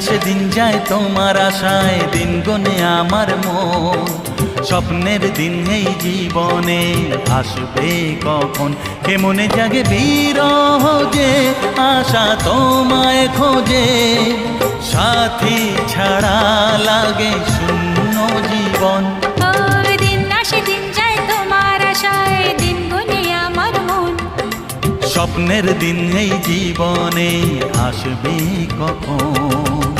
আসে দিন যায় তোমার আশায়, দিন গনে আমার মন। স্বপ্নের দিন এই জীবনে আসবে কখন, কেমনে জাগে বিরহ যে আশা তোমায় খোঁজে। সাথী ছাড়া লাগে শূন্য জীবন। দিন আসে দিন যায় তোমার আশায়, দিন গুনে আমার মন। স্বপ্নের দিন এই জীবনে আসবে কখন।